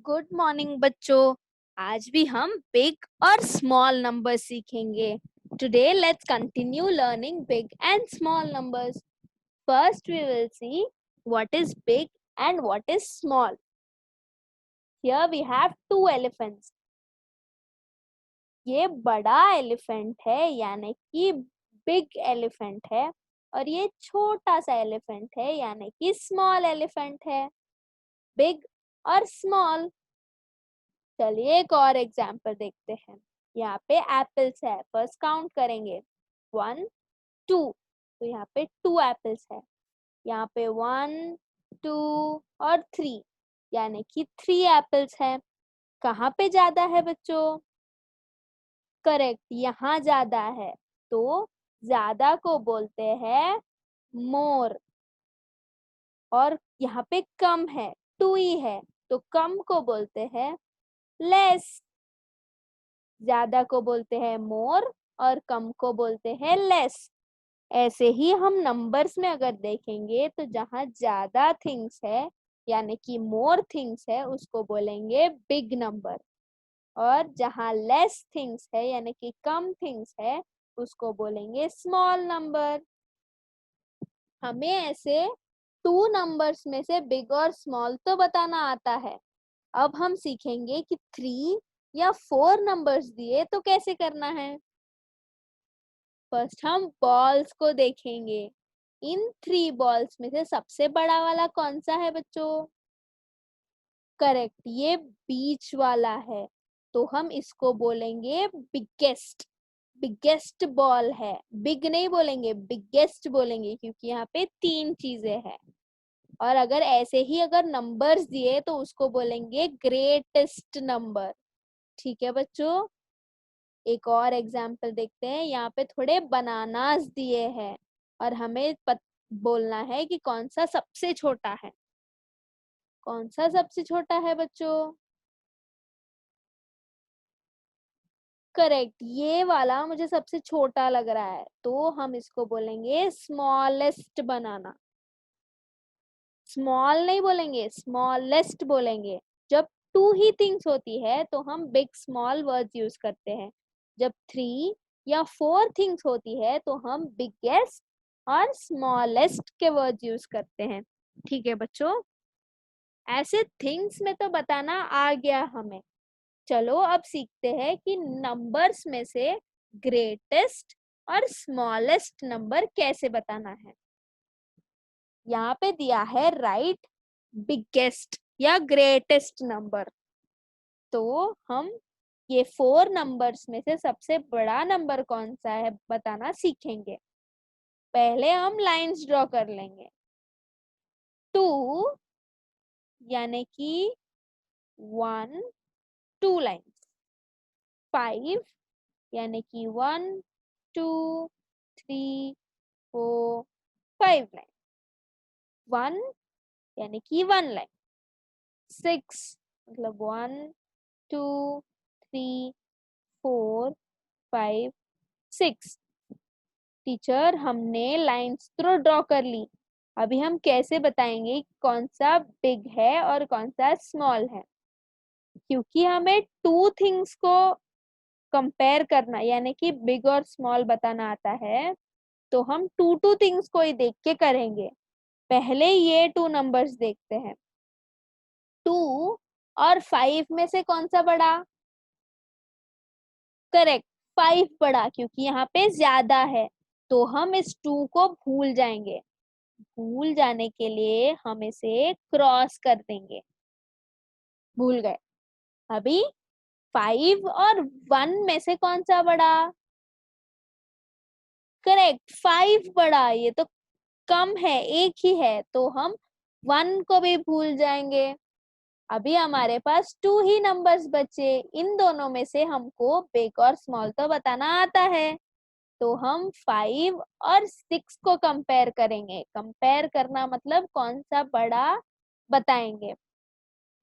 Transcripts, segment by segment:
Good morning बच्चों। आज भी हम बिग और स्मॉल नंबर्स सीखेंगे। Today let's continue learning big and small numbers. First we will see what is big and what is small. Here we have two elephants. ये बड़ा elephant है यानी कि बिग एलिफेंट है, और ये छोटा सा एलिफेंट है यानी कि स्मॉल एलिफेंट है। बिग और स्मॉल। चलिए एक और एग्जाम्पल देखते हैं। यहाँ पे एप्पल्स है, फर्स्ट काउंट करेंगे 1 2। तो यहाँ पे 2 एप्पल्स है। यहाँ पे 1 2 और 3 यानी कि 3 एप्पल्स है। कहाँ पे ज्यादा है बच्चों? करेक्ट, यहाँ ज्यादा है। तो ज्यादा को बोलते हैं मोर, और यहाँ पे कम है, 2 ही है, तो कम को बोलते हैं लेस। ज्यादा को बोलते हैं मोर और कम को बोलते हैं लेस। ऐसे ही हम नंबर्स में अगर देखेंगे तो जहाँ ज्यादा थिंग्स है यानी कि मोर थिंग्स है उसको बोलेंगे बिग नंबर, और जहाँ लेस थिंग्स है यानी कि कम थिंग्स है उसको बोलेंगे स्मॉल नंबर। हमें ऐसे 2 नंबर्स में से बिग और स्मॉल तो बताना आता है। अब हम सीखेंगे कि 3 या 4 नंबर्स दिए तो कैसे करना है। फर्स्ट हम बॉल्स को देखेंगे। इन 3 बॉल्स में से सबसे बड़ा वाला कौन सा है बच्चों? करेक्ट, ये बीच वाला है, तो हम इसको बोलेंगे बिगेस्ट। बिगेस्ट बॉल है, बिग नहीं बोलेंगे, बिगेस्ट बोलेंगे, क्योंकि यहाँ पे 3 चीजें हैं। और अगर ऐसे ही अगर नंबर्स दिए तो उसको बोलेंगे ग्रेटेस्ट नंबर। ठीक है बच्चों। एक और एग्जाम्पल देखते हैं। यहाँ पे थोड़े बनानास दिए हैं और हमें बोलना है कि कौन सा सबसे छोटा है। कौन सा सबसे छोटा है बच्चों? करेक्ट, ये वाला मुझे सबसे छोटा लग रहा है, तो हम इसको बोलेंगे स्मॉलेस्ट बनाना। स्मॉल नहीं बोलेंगे, स्मॉलेस्ट बोलेंगे। जब 2 ही थिंग्स होती है तो हम बिग स्मॉल वर्ड्स यूज करते हैं। जब 3 या 4 थिंग्स होती है तो हम बिगेस्ट और स्मॉलेस्ट के वर्ड्स यूज करते हैं। ठीक है बच्चों, ऐसे थिंग्स में तो बताना आ गया हमें। चलो अब सीखते हैं कि नंबर्स में से ग्रेटेस्ट और स्मॉलेस्ट नंबर कैसे बताना है। यहाँ पे दिया है राइट बिगेस्ट या ग्रेटेस्ट नंबर। तो हम ये 4 नंबर्स में से सबसे बड़ा नंबर कौन सा है बताना सीखेंगे। पहले हम लाइंस ड्रॉ कर लेंगे। 2 यानी कि 1, 2 लाइंस। 5 यानी कि 1 2 3 4 5 लाइन। 1 यानी कि 1 लाइन। 6 मतलब 1 2 3 4 5 6। टीचर हमने लाइंस तो ड्रॉ कर ली, अभी हम कैसे बताएंगे कौन सा बिग है और कौन सा स्मॉल है? क्योंकि हमें 2 थिंग्स को कंपेयर करना यानी कि बिग और स्मॉल बताना आता है, तो हम 2 थिंग्स को ही देख के करेंगे। पहले ये 2 नंबर्स देखते हैं। 2 और 5 में से कौन सा बड़ा? करेक्ट, 5 बड़ा, क्योंकि यहाँ पे ज्यादा है, तो हम इस 2 को भूल जाएंगे। भूल जाने के लिए हम इसे क्रॉस कर देंगे। भूल गए। अभी 5 और 1 में से कौन सा बड़ा? करेक्ट, 5 बड़ा, ये तो कम है, एक ही है, तो हम 1 को भी भूल जाएंगे। अभी हमारे पास 2 ही नंबर्स बचे। इन दोनों में से हमको बिग और स्मॉल तो बताना आता है, तो हम 5 और 6 को कंपेयर करेंगे। कंपेयर करना मतलब कौन सा बड़ा बताएंगे।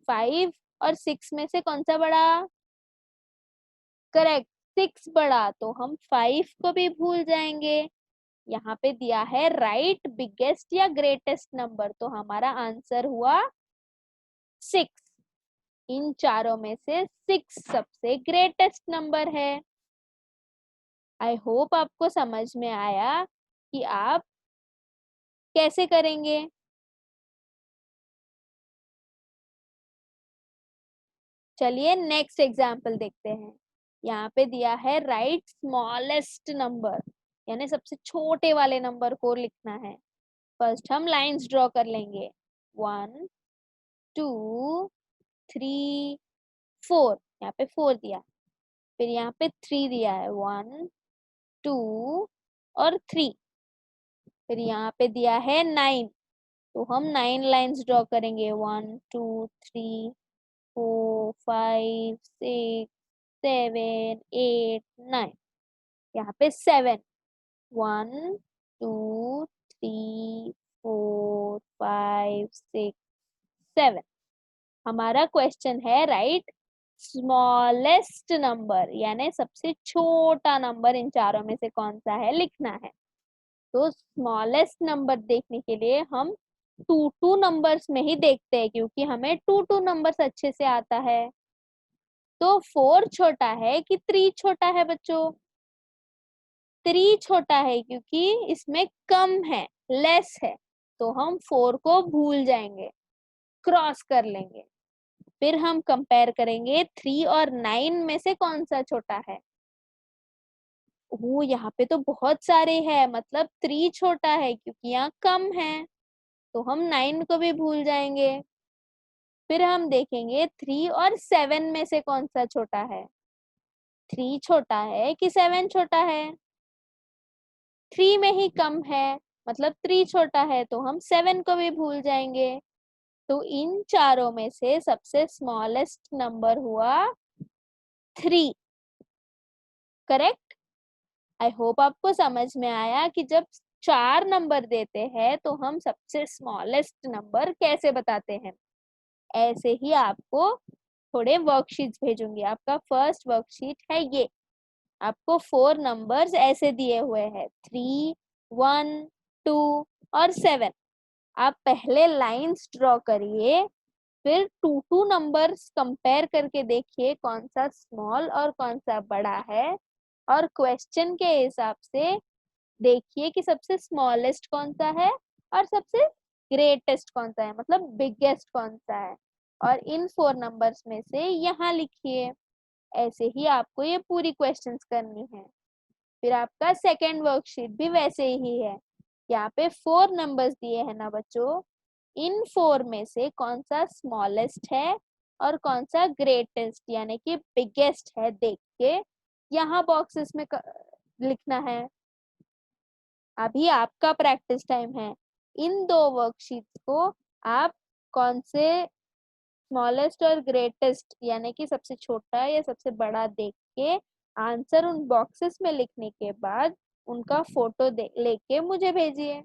5 और 6 में से कौन सा बड़ा? करेक्ट, 6 बड़ा, तो हम 5 को भी भूल जाएंगे। यहाँ पे दिया है राइट बिगेस्ट या ग्रेटेस्ट नंबर, तो हमारा आंसर हुआ 6। इन चारों में से 6 सबसे ग्रेटेस्ट नंबर है। आई होप आपको समझ में आया कि आप कैसे करेंगे। चलिए नेक्स्ट एग्जाम्पल देखते हैं। यहाँ पे दिया है राइट स्मॉलेस्ट नंबर, यानी सबसे छोटे वाले नंबर को लिखना है। फर्स्ट हम लाइंस ड्रॉ कर लेंगे। 1 2 3 4, यहाँ पे 4 दिया, फिर यहाँ पे 3 दिया है, 1 2 और 3, फिर यहाँ पे दिया है 9, तो हम 9 लाइंस ड्रॉ करेंगे। 1 2 3 4 5 6 7 8 9, यहाँ पे 7, 1 2 3 4 5 6 7। हमारा क्वेश्चन है राइट स्मॉलेस्ट नंबर, यानी सबसे छोटा नंबर इन चारों में से कौन सा है लिखना है। तो स्मॉलेस्ट नंबर देखने के लिए हम टू टू नंबर्स में ही देखते हैं, क्योंकि हमें टू टू नंबर्स अच्छे से आता है। तो 4 छोटा है कि 3 छोटा है बच्चों? 3 छोटा है, क्योंकि इसमें कम है, लेस है, तो हम 4 को भूल जाएंगे, क्रॉस कर लेंगे। फिर हम कंपेयर करेंगे 3 और 9 में से कौन सा छोटा है। वो यहाँ पे तो बहुत सारे हैं, मतलब 3 छोटा है क्योंकि यहाँ कम है, तो हम 9 को भी भूल जाएंगे। फिर हम देखेंगे 3 और 7 में से कौन सा छोटा है। 3 छोटा है कि 7 छोटा है? 3 में ही कम है, मतलब 3 छोटा है, तो हम 7 को भी भूल जाएंगे। तो इन चारों में से सबसे स्मॉलेस्ट नंबर हुआ 3। करेक्ट। आई होप आपको समझ में आया कि जब 4 नंबर देते हैं तो हम सबसे स्मॉलेस्ट नंबर कैसे बताते हैं। ऐसे ही आपको थोड़े वर्कशीट्स भेजूंगी। आपका फर्स्ट वर्कशीट है ये, आपको 4 नंबर्स ऐसे दिए हुए हैं, 3 1 2 और 7। आप पहले लाइंस ड्रॉ करिए, फिर टू टू नंबर्स कंपेयर करके देखिए कौन सा स्मॉल और कौन सा बड़ा है, और क्वेश्चन के हिसाब से देखिए कि सबसे स्मॉलेस्ट कौन सा है और सबसे ग्रेटेस्ट कौन सा है, मतलब बिगेस्ट कौन सा है, और इन 4 नंबर्स में से यहाँ लिखिए। ऐसे ही आपको ये पूरी क्वेश्चंस करनी है। फिर आपका सेकेंड वर्कशीट भी वैसे ही है। यहाँ पे 4 नंबर्स दिए हैं ना बच्चों, इन 4 में से कौन सा स्मॉलेस्ट है और कौन सा ग्रेटेस्ट यानी कि बिगेस्ट है, देख के यहाँ बॉक्सेस में लिखना है। अभी आपका प्रैक्टिस टाइम है। इन 2 वर्कशीट्स को आप कौन से स्मॉलेस्ट और ग्रेटेस्ट यानी कि सबसे छोटा या सबसे बड़ा देख के आंसर उन बॉक्सेस में लिखने के बाद उनका फोटो लेके मुझे भेजिए।